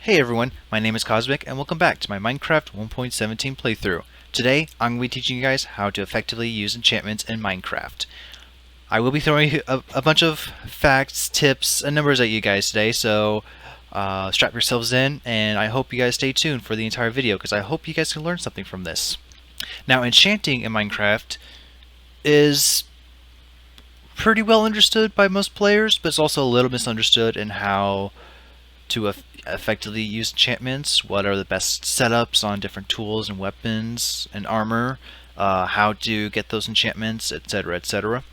Hey everyone, my name is Cosmic and welcome back to my Minecraft 1.17 playthrough. Today, I'm going to be teaching you guys how to effectively use enchantments in Minecraft. I will be throwing a bunch of facts, tips, and numbers at you guys today, so strap yourselves in and I hope you guys stay tuned for the entire video because I hope you guys can learn something from this. Now, enchanting in Minecraft is pretty well understood by most players, but it's also a little misunderstood in how to effectively use enchantments, what are the best setups on different tools and weapons and armor, how to get those enchantments, etc., etc.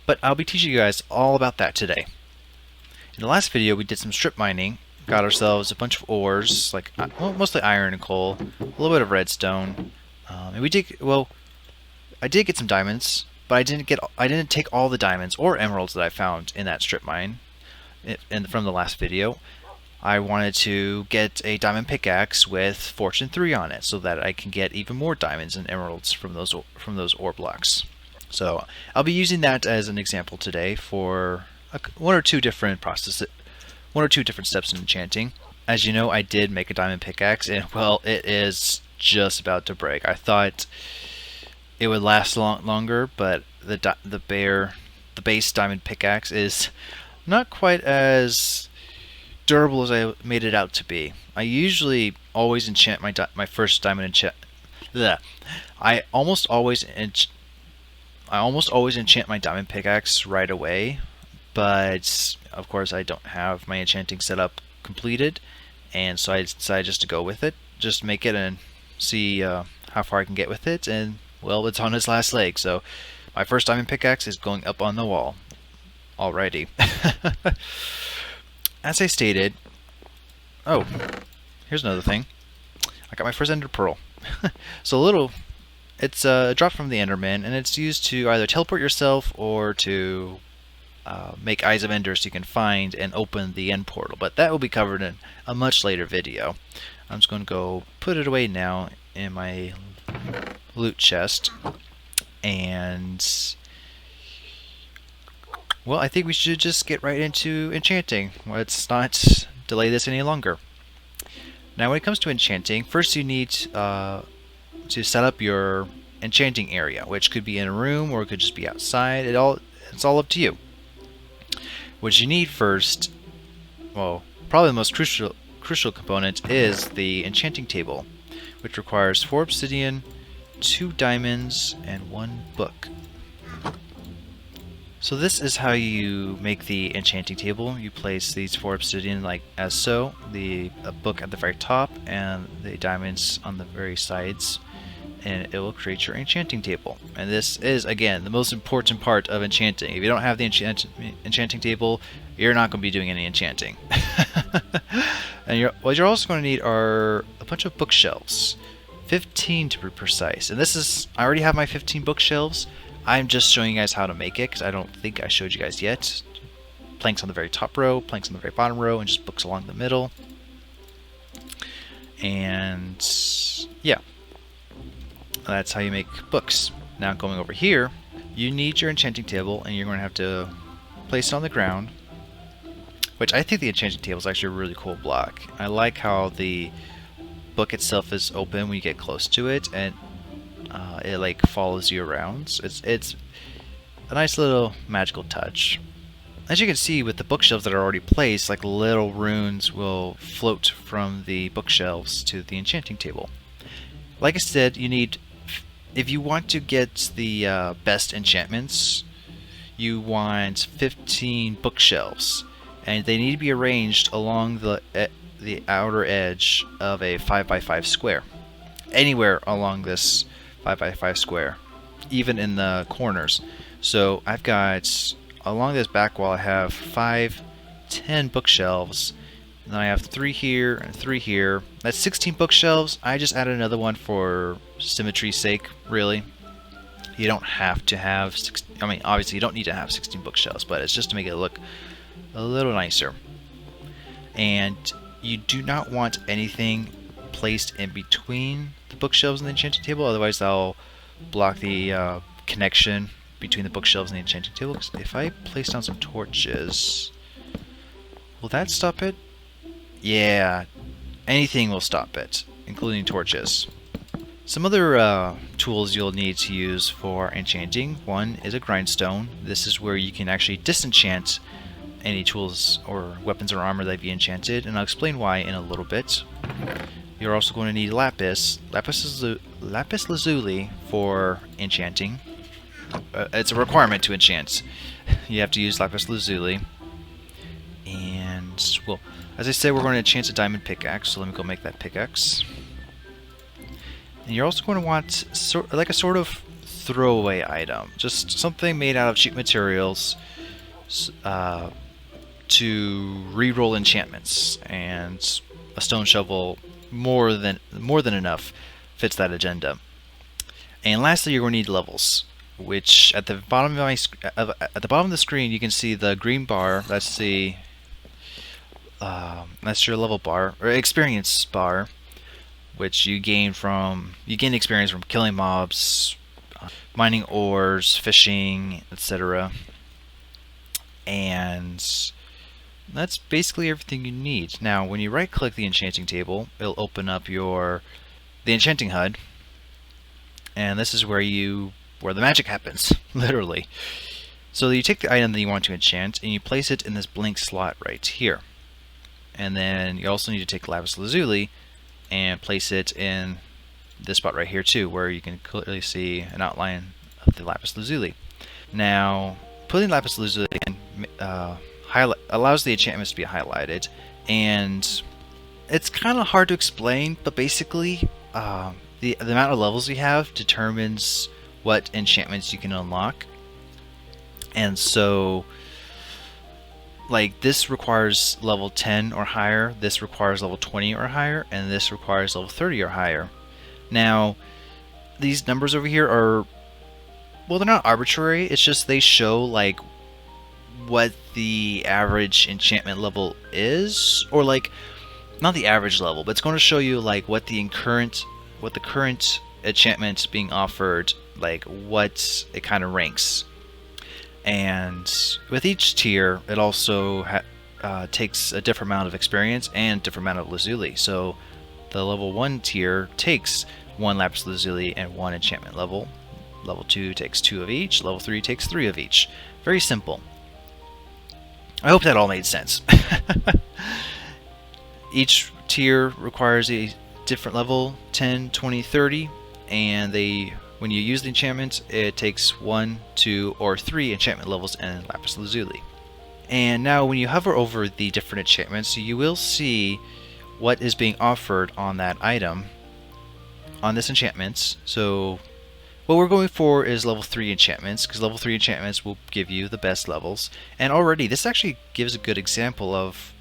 But I'll be teaching you guys all about that today. In the last video we did some strip mining, got ourselves a bunch of ores, like well, mostly iron and coal, a little bit of redstone, and I did get some diamonds, but I didn't take all the diamonds or emeralds that I found in that strip mine from the last video. I wanted to get a diamond pickaxe with Fortune 3 on it so that I can get even more diamonds and emeralds from those ore blocks. So I'll be using that as an example today for one or two different steps in enchanting. As you know, I did make a diamond pickaxe and well, it is just about to break. I thought it would last longer, but the base diamond pickaxe is not quite as durable as I made it out to be. I usually always enchant my first diamond enchant. I almost always enchant my diamond pickaxe right away, but of course I don't have my enchanting setup completed, and so I decided just to go with it, just make it and see how far I can get with it, and well, it's on its last leg. So my first diamond pickaxe is going up on the wall. Alrighty. As I stated, oh, here's another thing. I got my first ender pearl. So it's a drop from the enderman, and it's used to either teleport yourself or to make eyes of ender so you can find and open the end portal. But that will be covered in a much later video. I'm just going to go put it away now in my loot chest, and well, I think we should just get right into enchanting. Let's not delay this any longer. Now, when it comes to enchanting, first you need to set up your enchanting area, which could be in a room or it could just be outside. It's all up to you. What you need first, well, probably the most crucial component is the enchanting table, which requires 4 obsidian, 2 diamonds, and 1 book. So this is how you make the enchanting table. You place these 4 obsidian like as so, the book at the very top, and the diamonds on the very sides, and it will create your enchanting table. And this is, again, the most important part of enchanting. If you don't have the enchanting table, you're not going to be doing any enchanting. And what you're also going to need are a bunch of bookshelves, 15 to be precise. And I already have my 15 bookshelves. I'm just showing you guys how to make it because I don't think I showed you guys yet. Planks on the very top row, planks on the very bottom row, and just books along the middle. And yeah, that's how you make books. Now going over here, you need your enchanting table, and you're going to have to place it on the ground, which I think the enchanting table is actually a really cool block. I like how the book itself is open when you get close to it, and it like follows you around. It's a nice little magical touch. As you can see with the bookshelves that are already placed, like little runes will float from the bookshelves to the enchanting table. Like I said, if you want to get the best enchantments, you want 15 bookshelves, and they need to be arranged along the outer edge of a 5x5 square. Anywhere along this 5x5 square, even in the corners. So I've got, along this back wall, I have 10 bookshelves, and then I have 3 here and 3 here. That's 16 bookshelves. I just added another one for symmetry's sake, really. You don't have to have obviously you don't need to have 16 bookshelves, but it's just to make it look a little nicer. And you do not want anything placed in between the bookshelves and the enchanting table, otherwise they'll block the connection between the bookshelves and the enchanting table. If I place down some torches, will that stop it? Yeah, anything will stop it, including torches. Some other tools you'll need to use for enchanting. One is a grindstone. This is where you can actually disenchant any tools or weapons or armor that you enchanted, and I'll explain why in a little bit. You're also going to need lapis lazuli for enchanting. It's a requirement to enchant. You have to use lapis lazuli. And, well, as I said, we're going to enchant a diamond pickaxe, so let me go make that pickaxe. And you're also going to want a sort of throwaway item, just something made out of cheap materials to re-roll enchantments, and a stone shovel more than enough fits that agenda. And lastly, you're going to need levels, which at the bottom of the screen you can see the green bar. That's your level bar or experience bar, which you gain experience from killing mobs, mining ores, fishing, etc. And that's basically everything you need. Now, when you right-click the enchanting table, it'll open up the enchanting HUD, and this is where the magic happens, literally. So you take the item that you want to enchant, and you place it in this blank slot right here. And then you also need to take lapis lazuli and place it in this spot right here too, where you can clearly see an outline of the lapis lazuli. Now, putting lapis lazuli in allows the enchantments to be highlighted, and it's kind of hard to explain, but basically the amount of levels you have determines what enchantments you can unlock. And so, like, this requires level 10 or higher, this requires level 20 or higher, and this requires level 30 or higher. Now, these numbers over here are, well, they're not arbitrary, it's just they show, like, what the average enchantment level is, or, like, not the average level, but it's going to show you, like, what the current enchantment being offered, like, what it kind of ranks. And with each tier, it also takes a different amount of experience and different amount of lazuli. So the level 1 tier takes 1 lapis lazuli and 1 enchantment level. Level 2 takes 2 of each. Level 3 takes 3 of each. Very simple. I hope that all made sense. Each tier requires a different level, 10, 20, 30, and when you use the enchantment, it takes 1, 2, or 3 enchantment levels and lapis lazuli. And now when you hover over the different enchantments, you will see what is being offered on that item, on this enchantment. So what we're going for is level 3 enchantments, because level 3 enchantments will give you the best levels. And already this actually gives a good example of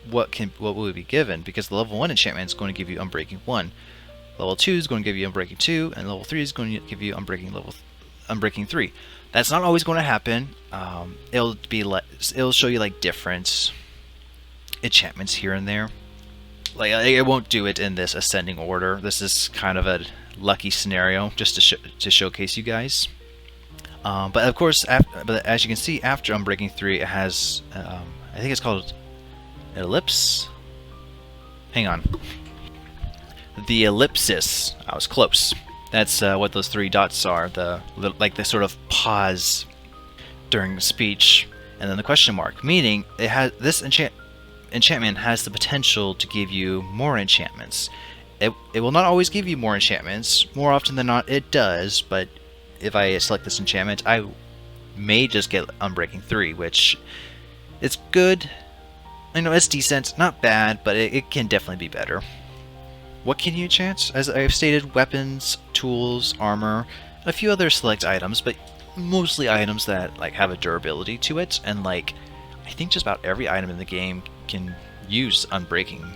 what will be given, because the level 1 enchantment is going to give you Unbreaking 1. Level 2 is going to give you Unbreaking 2, and level 3 is going to give you Unbreaking 3. That's not always going to happen. It'll show you, like, different enchantments here and there. Like, it won't do it in this ascending order. This is kind of a lucky scenario just to showcase you guys. But of course, but as you can see, after Unbreaking 3, it has I think it's called Ellipse. Hang on. The ellipsis. I was close. That's what those 3 dots are. The sort of pause during the speech, and then the question mark, meaning it has this enchantment has the potential to give you more enchantments. It will not always give you more enchantments. More often than not, it does. But if I select this enchantment, I may just get Unbreaking 3, which it's good. I know it's decent, not bad, but it can definitely be better. What can you enchant? As I've stated, weapons, tools, armor, a few other select items, but mostly items that, like, have a durability to it, and, like, I think just about every item in the game can use Unbreaking.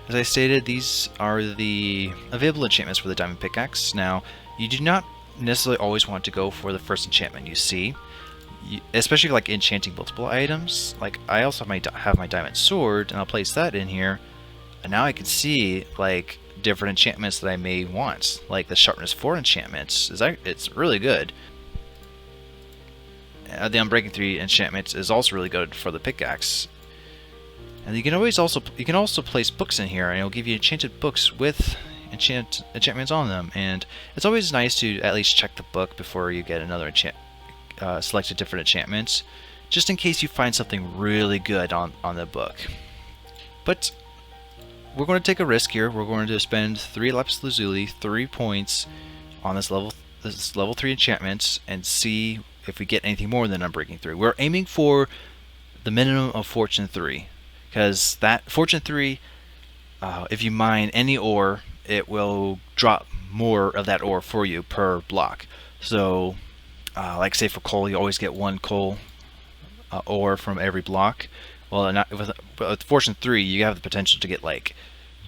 As I stated, these are the available enchantments for the diamond pickaxe. Now, you do not necessarily always want to go for the first enchantment you see, especially like enchanting multiple items. Like, I also have my diamond sword, and I'll place that in here. And now I can see, like, different enchantments that I may want. Like the sharpness 4 enchantments, it's really good. The Unbreaking 3 enchantment is also really good for the pickaxe. And you can also place books in here, and it'll give you enchanted books with enchantments on them. And it's always nice to at least check the book before you get another select a different enchantments, just in case you find something really good on the book. But we're going to take a risk here. We're going to spend 3 lapis lazuli, 3 points on this level 3 enchantments, and see if we get anything more than Unbreaking 3. We're aiming for the minimum of Fortune 3, because that Fortune 3, if you mine any ore, it will drop more of that ore for you per block. So, like say for coal, you always get 1 coal ore from every block. Well, with Fortune 3, you have the potential to get like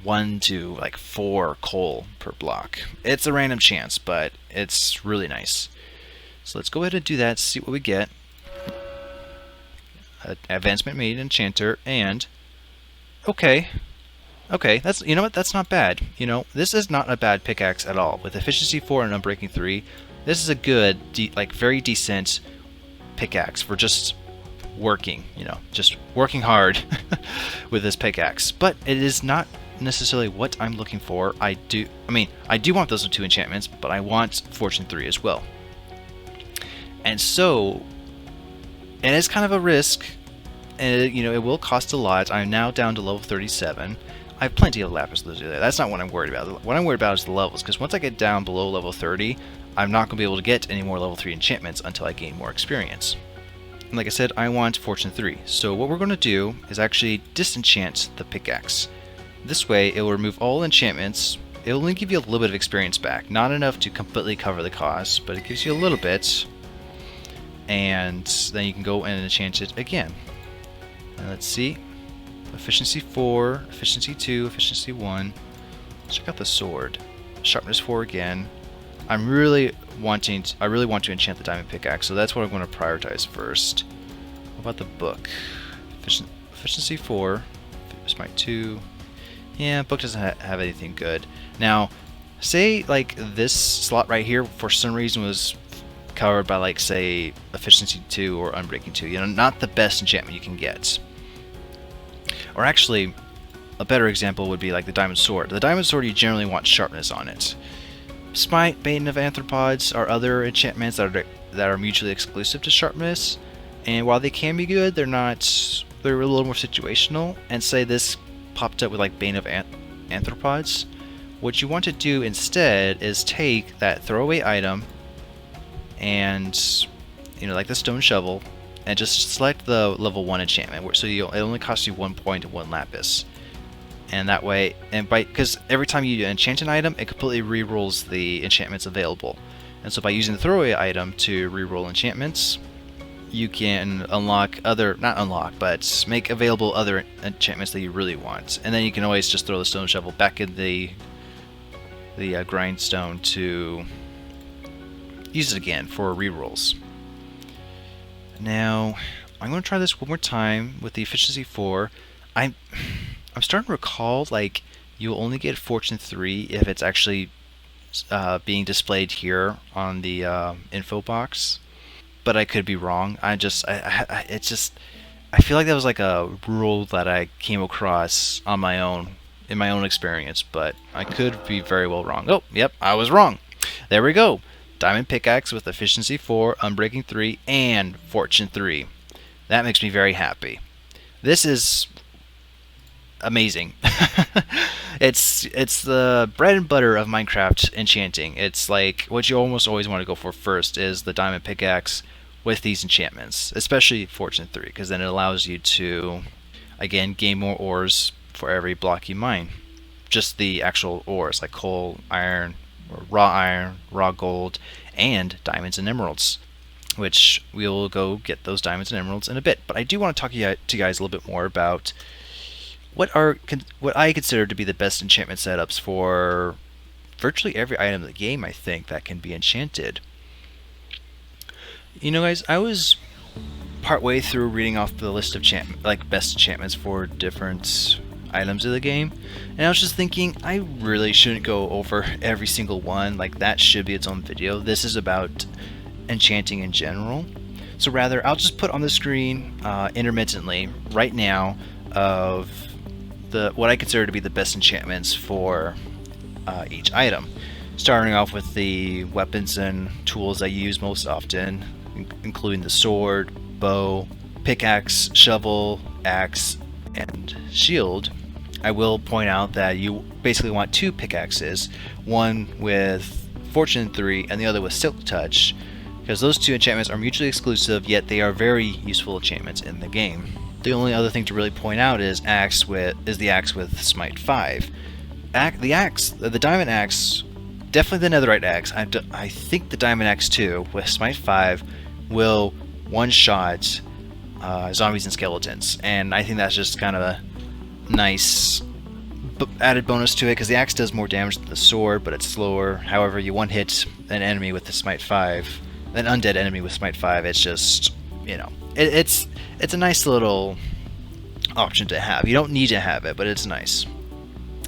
1 to like 4 coal per block. It's a random chance, but it's really nice. So let's go ahead and do that, see what we get. Advancement made enchanter, and okay, that's, you know what, that's not bad. You know, this is not a bad pickaxe at all. With efficiency 4 and Unbreaking 3, this is a good, like very decent pickaxe for just working, you know, just working hard with this pickaxe. But it is not necessarily what I'm looking for. I do want those 2 enchantments, but I want Fortune 3 as well. And so, and it's kind of a risk, and you know, it will cost a lot. I'm now down to level 37. I have plenty of lapis lazuli. That's not what I'm worried about. What I'm worried about is the levels, because once I get down below level 30, I'm not going to be able to get any more level 3 enchantments until I gain more experience. And like I said, I want Fortune 3. So what we're going to do is actually disenchant the pickaxe. This way, it will remove all enchantments. It will only give you a little bit of experience back. Not enough to completely cover the cost, but it gives you a little bit. And then you can go and enchant it again. And let's see. Efficiency 4, efficiency 2, efficiency 1. Check out the sword. Sharpness 4 again. I really want to enchant the diamond pickaxe, so that's what I'm going to prioritize first. What about the book? Efficiency 4, smite 2. Yeah, book doesn't have anything good. Now, say like this slot right here for some reason was covered by, like, say, efficiency 2 or Unbreaking 2. You know, not the best enchantment you can get. Or actually, a better example would be like the diamond sword. The diamond sword, you generally want sharpness on it. Smite, Bane of Arthropods are other enchantments that are mutually exclusive to sharpness, and while they can be good, they're a little more situational. And say this popped up with like Bane of Arthropods. What you want to do instead is take that throwaway item and, you know, like the stone shovel, and just select the level 1 enchantment, so it only costs you 1 point and 1 lapis. And that way, because every time you enchant an item, it completely re-rolls the enchantments available. And so by using the throwaway item to re-roll enchantments, you can make available other enchantments that you really want. And then you can always just throw the stone shovel back in the grindstone to use it again for re-rolls. Now, I'm going to try this one more time with the efficiency 4. I'm starting to recall, like, you'll only get Fortune 3 if it's actually being displayed here on the info box. But I could be wrong. I feel like that was like a rule that I came across on my own, in my own experience, but I could be very well wrong. Oh, yep, I was wrong. There we go. Diamond pickaxe with efficiency 4, Unbreaking 3, and Fortune 3. That makes me very happy. This is amazing. It's the bread and butter of Minecraft enchanting. It's like what you almost always want to go for first is the diamond pickaxe with these enchantments, especially Fortune 3, because then it allows you to, again, gain more ores for every block you mine. Just the actual ores, like coal, iron, raw gold, and diamonds and emeralds, which we'll go get those diamonds and emeralds in a bit. But I do want to talk to you guys a little bit more about what I consider to be the best enchantment setups for virtually every item in the game, I think, that can be enchanted. You know, guys, I was partway through reading off the list of best enchantments for different items of the game, and I was just thinking, I really shouldn't go over every single one. Like, that should be its own video. This is about enchanting in general. So rather, I'll just put on the screen intermittently right now of what I consider to be the best enchantments for each item. Starting off with the weapons and tools I use most often, including the sword, bow, pickaxe, shovel, axe, and shield. I will point out that you basically want 2 pickaxes, one with Fortune 3 and the other with Silk Touch, because those 2 enchantments are mutually exclusive, yet they are very useful enchantments in the game. The only other thing to really point out is the axe with Smite 5. The Diamond Axe, definitely the Netherite Axe. I think the Diamond Axe 2 with Smite 5 will one-shot zombies and skeletons, and I think that's just kind of a nice added bonus to it, because the axe does more damage than the sword, but it's slower. However, you one-hit an enemy with the Smite 5, an undead enemy with Smite 5, it's just, you know, it's a nice little option to have. You don't need to have it, but it's nice.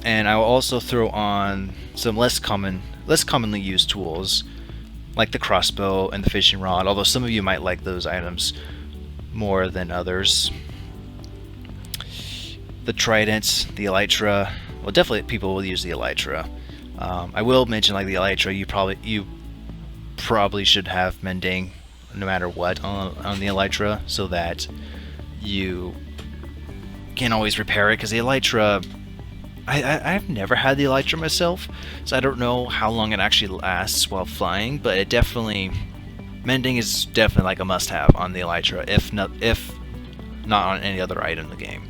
And I will also throw on some less commonly used tools, like the crossbow and the fishing rod, although some of you might like those items more than others. The trident, the elytra. Well, definitely people will use the elytra. I will mention, like, the elytra, you probably should have mending no matter what on the elytra, so that you can always repair it, because the elytra, I've never had the elytra myself, so I don't know how long it actually lasts while flying, but it definitely, mending is definitely like a must-have on the elytra, if not on any other item in the game.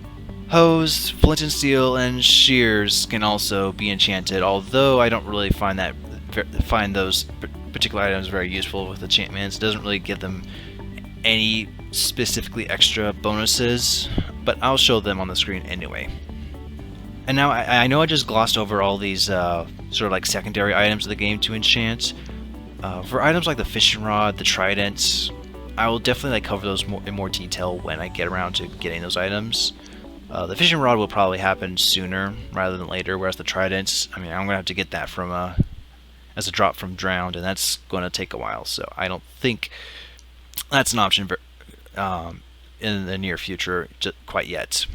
Hose, flint and steel, and shears can also be enchanted, although I don't really find those particular items very useful with enchantments. It doesn't really give them any specifically extra bonuses, but I'll show them on the screen anyway. And now I know I just glossed over all these sort of like secondary items of the game to enchant. For items like the fishing rod, the trident, I will definitely cover those in more detail when I get around to getting those items. The fishing rod will probably happen sooner rather than later, whereas the tridents, I mean, I'm going to have to get that from as a drop from Drowned, and that's going to take a while, so I don't think that's an option in the near future quite yet.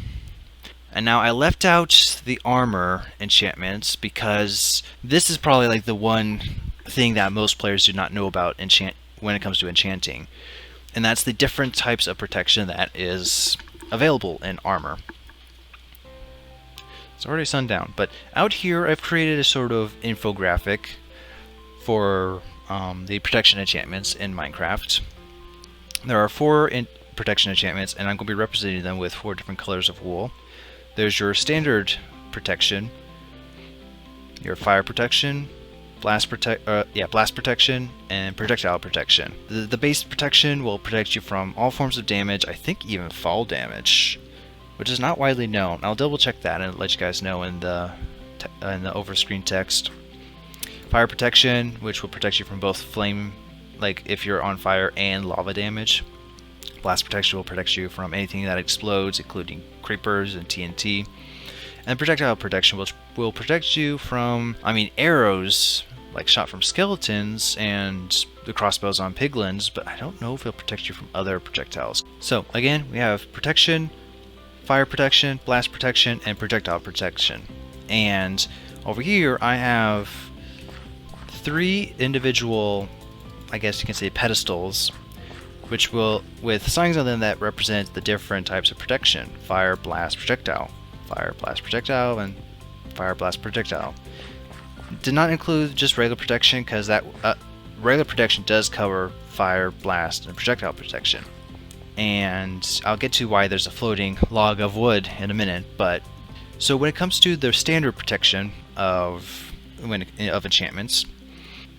And now I left out the armor enchantments, because this is probably like the one thing that most players do not know about when it comes to enchanting, and that's the different types of protection that is available in armor. It's already sundown, but out here I've created a sort of infographic for the protection enchantments in Minecraft. There are 4 protection enchantments, and I'm going to be representing them with 4 different colors of wool. There's your standard protection, your fire protection, blast protection, and projectile protection. The base protection will protect you from all forms of damage, I think even fall damage, which is not widely known. I'll double check that and let you guys know in the over-screen text. Fire protection, which will protect you from both flame, like if you're on fire, and lava damage. Blast protection will protect you from anything that explodes, including creepers and TNT. And projectile protection will protect you from, arrows, like shot from skeletons, and the crossbows on piglins, but I don't know if it'll protect you from other projectiles. So again, we have protection, fire protection, blast protection, and projectile protection. And over here I have 3 individual, I guess you can say, pedestals, which will, with signs on them that represent the different types of protection: fire, blast, projectile, fire, blast, projectile, and fire, blast, projectile. Did not include just regular protection, because that regular protection does cover fire, blast, and projectile protection. And I'll get to why there's a floating log of wood in a minute. But so when it comes to the standard protection of enchantments,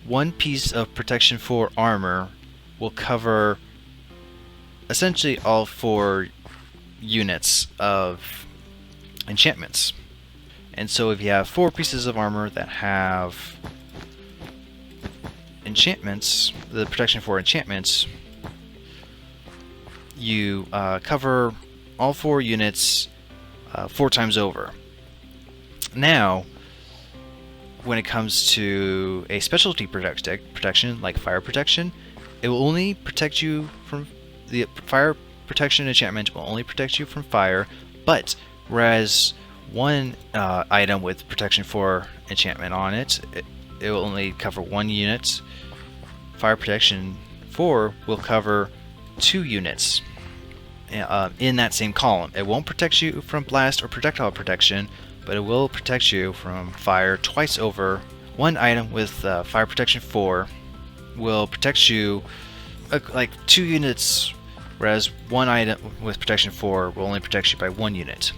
1 piece of protection for armor will cover essentially all 4 units of enchantments. And so if you have 4 pieces of armor that have enchantments, the protection for enchantments, you cover all 4 units 4 times over. Now, when it comes to a specialty protection like fire protection, it will only protect you from the fire protection enchantment will only protect you from fire, but Whereas one item with Protection 4 enchantment on it, it will only cover 1 unit. Fire Protection 4 will cover 2 units in that same column. It won't protect you from blast or projectile protection, but it will protect you from fire twice over. One item with Fire Protection 4 will protect you like 2 units, whereas one item with Protection 4 will only protect you by 1 unit.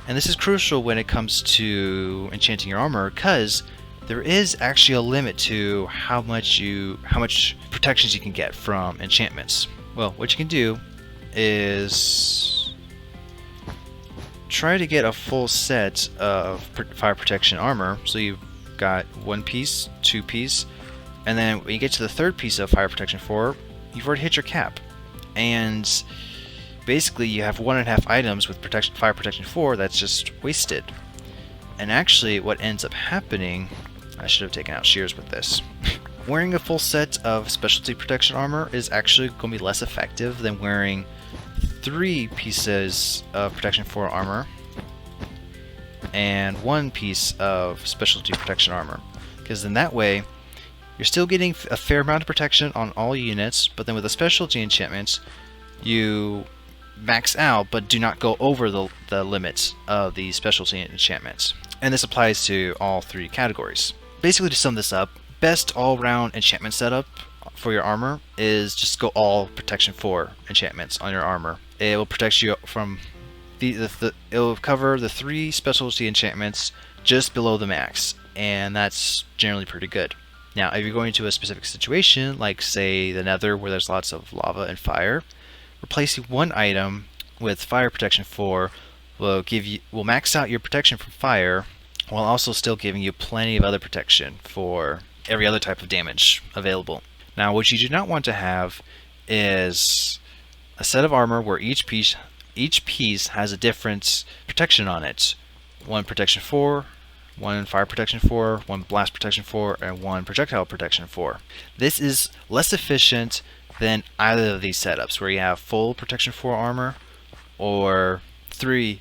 And this is crucial when it comes to enchanting your armor, because there is actually a limit to how much protections you can get from enchantments. Well, what you can do is try to get a full set of fire protection armor. So you've got 1 piece, 2 piece, and then when you get to the 3rd piece of fire protection 4, you've already hit your cap. And basically you have 1.5 items with fire protection 4 that's just wasted. And actually what ends up happening, I should have taken out shears with this. Wearing a full set of specialty protection armor is actually going to be less effective than wearing 3 pieces of protection 4 armor and 1 piece of specialty protection armor. Because in that way, you're still getting a fair amount of protection on all units, but then with the specialty enchantments, you max out but do not go over the limits of the specialty enchantments. And this applies to all 3 categories. Basically, to sum this up, best all-round enchantment setup for your armor is just go all protection 4 enchantments on your armor. It will protect you from it will cover the 3 specialty enchantments just below the max, and that's generally pretty good. Now, if you're going to a specific situation, like say the Nether, where there's lots of lava and fire, replacing 1 item with fire protection 4 will max out your protection from fire, while also still giving you plenty of other protection for every other type of damage available. Now, what you do not want to have is a set of armor where each piece has a different protection on it. 1 protection 4, 1 fire protection 4, 1 blast protection 4, and 1 projectile protection 4. This is less efficient than either of these setups, where you have full protection 4 armor or 3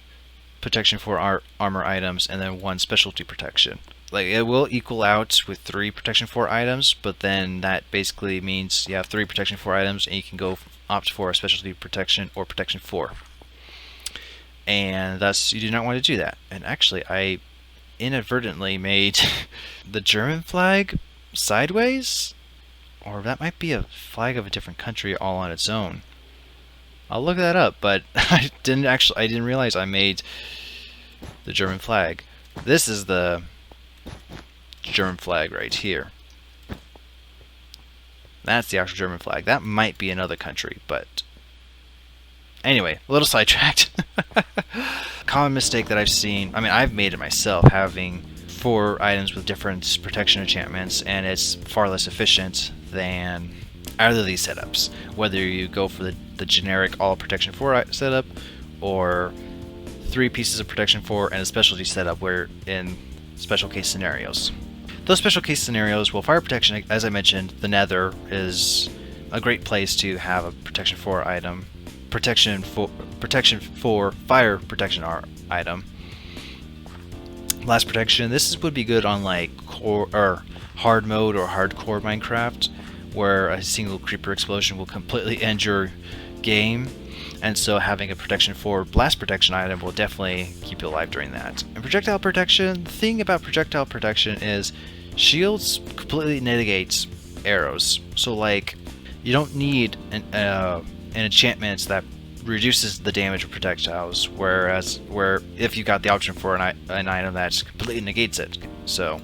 protection 4 armor items and then 1 specialty protection. Like, it will equal out with 3 protection 4 items, but then that basically means you have 3 protection 4 items and you can go opt for a specialty protection or protection 4. And thus, you do not want to do that. And actually, I inadvertently made the German flag sideways, or that might be a flag of a different country all on its own. I'll look that up, but I didn't realize I made the German flag. This is the German flag right here. That's the actual German flag. That might be another country, but anyway, a little sidetracked. Common mistake that I've seen, I mean, I've made it myself, having 4 items with different protection enchantments, and it's far less efficient than either of these setups. Whether you go for the generic all protection 4 setup, or 3 pieces of protection 4 and a specialty setup where in special case scenarios. Those special case scenarios, well, fire protection, as I mentioned, the Nether is a great place to have a protection 4 item. Protection for fire protection item. Blast protection. This would be good on like core or hard mode or hardcore Minecraft, where a single creeper explosion will completely end your game. And so having a protection for blast protection item will definitely keep you alive during that. And projectile protection, the thing about projectile protection is shields completely negate arrows. So like, you don't need an enchantment that reduces the damage of projectiles, where if you got the option for an item that completely negates it. So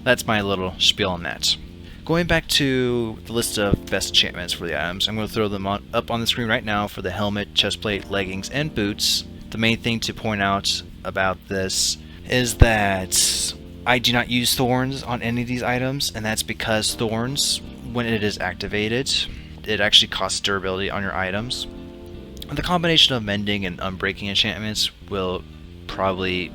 that's my little spiel on that. Going back to the list of best enchantments for the items, I'm going to throw them up on the screen right now for the helmet, chestplate, leggings, and boots. The main thing to point out about this is that I do not use thorns on any of these items, and that's because thorns, when it is activated, it actually costs durability on your items. And the combination of mending and unbreaking enchantments will probably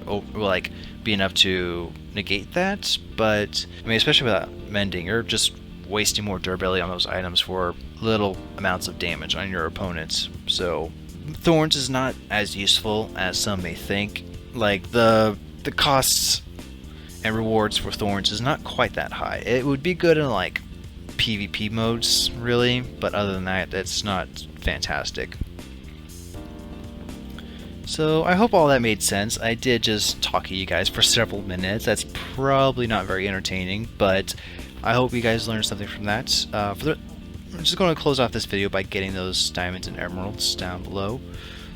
be enough to negate that, but I mean, especially without mending, you're just wasting more durability on those items for little amounts of damage on your opponents. So Thorns is not as useful as some may think. Like the costs and rewards for Thorns is not quite that high. It would be good in like PvP modes, really, but other than that, it's not fantastic. So I hope all that made sense. I did just talk to you guys for several minutes. That's probably not very entertaining, but I hope you guys learned something from that. I'm just going to close off this video by getting those diamonds and emeralds down below.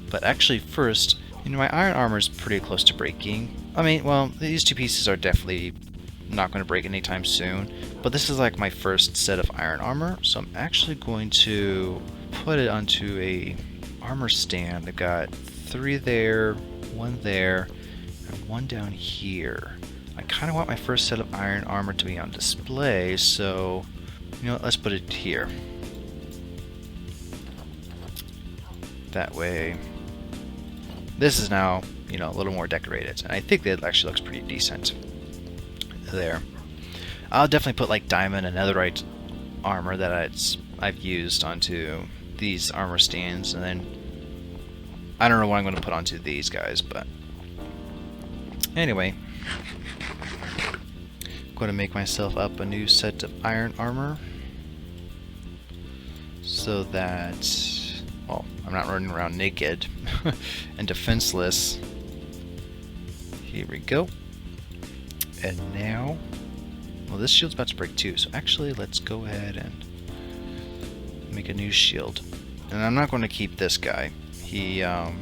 But actually first, my iron armor is pretty close to breaking. I mean, well, these two pieces are definitely not going to break anytime soon. But this is like my first set of iron armor, so I'm actually going to put it onto a armor stand. I've got 3 there, 1 there, and 1 down here. I kind of want my first set of iron armor to be on display, so let's put it here. That way, this is now a little more decorated, and I think that actually looks pretty decent there. I'll definitely put like diamond and netherite armor that I've used onto these armor stands, and then I don't know what I'm going to put onto these guys, but anyway, I'm going to make myself up a new set of iron armor so that, well, I'm not running around naked and defenseless. Here we go. And now, well, this shield's about to break too, so actually let's go ahead and make a new shield. And I'm not going to keep this guy. I've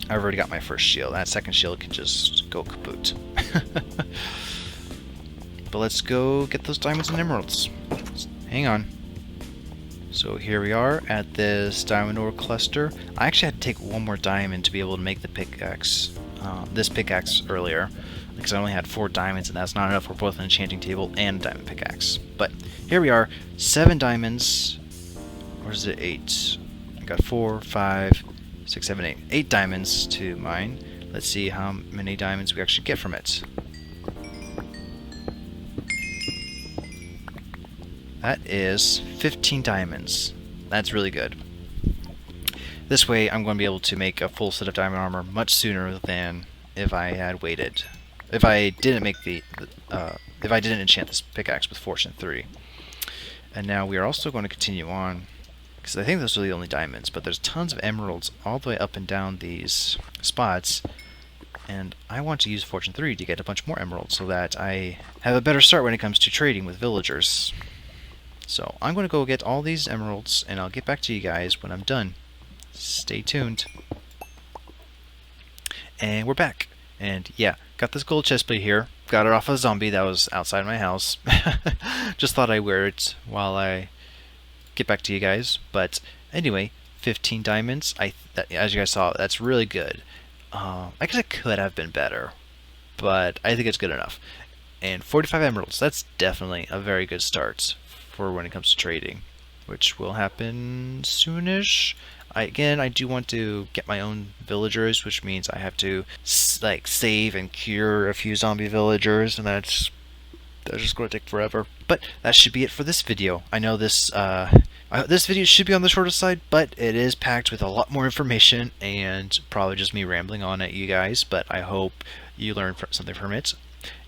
already got my first shield. That second shield can just go kaput. But let's go get those diamonds and emeralds. Hang on. So here we are at this diamond ore cluster. I actually had to take 1 more diamond to be able to make the pickaxe. This pickaxe earlier, because I only had 4 diamonds, and that's not enough for both an enchanting table and a diamond pickaxe. But here we are, 7 diamonds. Or is it 8? I got 4, 5, 6, 7, 8. 8 diamonds to mine. Let's see how many diamonds we actually get from it. That is 15 diamonds. That's really good. This way I'm going to be able to make a full set of diamond armor much sooner than if I had waited. If I didn't make if I didn't enchant this pickaxe with Fortune 3. And now we are also going to continue on, because I think those are the only diamonds, but there's tons of emeralds all the way up and down these spots, and I want to use Fortune 3 to get a bunch more emeralds so that I have a better start when it comes to trading with villagers. So I'm going to go get all these emeralds, and I'll get back to you guys when I'm done. Stay tuned. And we're back. And yeah, got this gold chestplate here. Got it off a zombie that was outside my house. Just thought I'd wear it while I get back to you guys. But anyway, 15 diamonds. As you guys saw, that's really good. I guess it could have been better, but I think it's good enough. And 45 emeralds. That's definitely a very good start for when it comes to trading, which will happen soonish. I do want to get my own villagers, which means I have to save and cure a few zombie villagers, and that's just going to take forever. But that should be it for this video. I know this video should be on the shorter side, but it is packed with a lot more information and probably just me rambling on at you guys. But I hope you learned something from it.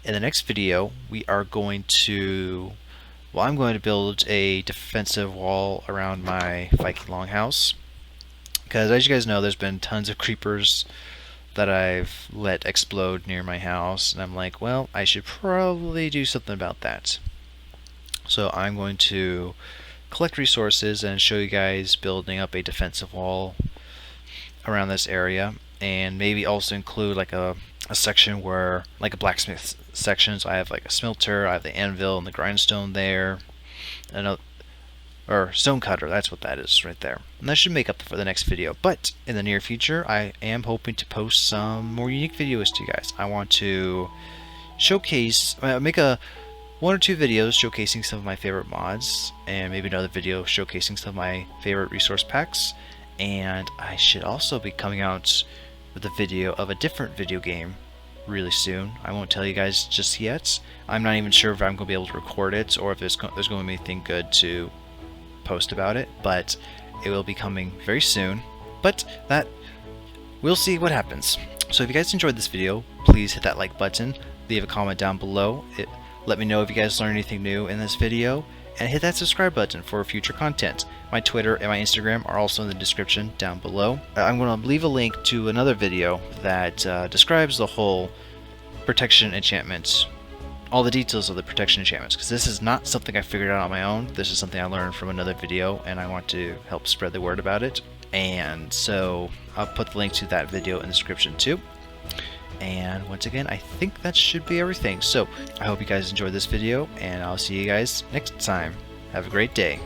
In the next video, we are going to, well, I'm going to build a defensive wall around my Viking longhouse. Because as you guys know, there's been tons of creepers that I've let explode near my house, and I'm like, well, I should probably do something about that. So I'm going to collect resources and show you guys building up a defensive wall around this area, and maybe also include like a section where, like a blacksmith section, so I have like a smelter, I have the anvil and the grindstone there, and or stone cutter, that's what that is right there. And that should make up for the next video. But in the near future, I am hoping to post some more unique videos to you guys. I want to showcase, make 1 or 2 videos showcasing some of my favorite mods, and maybe another video showcasing some of my favorite resource packs. And I should also be coming out with a video of a different video game really soon. I won't tell you guys just yet. I'm not even sure if I'm going to be able to record it, or if there's going to be anything good to post about it, but it will be coming very soon. But that, we'll see what happens. So if you guys enjoyed this video, please hit that like button, leave a comment down below. Let me know if you guys learned anything new in this video, and hit that subscribe button for future content. My Twitter and my Instagram are also in the description down below. I'm going to leave a link to another video that describes the whole Protection Enchantments, all the details of the Protection Enchantments, because this is not something I figured out on my own. This is something I learned from another video, and I want to help spread the word about it. And so I'll put the link to that video in the description too. And once again, I think that should be everything. So I hope you guys enjoyed this video, and I'll see you guys next time. Have a great day.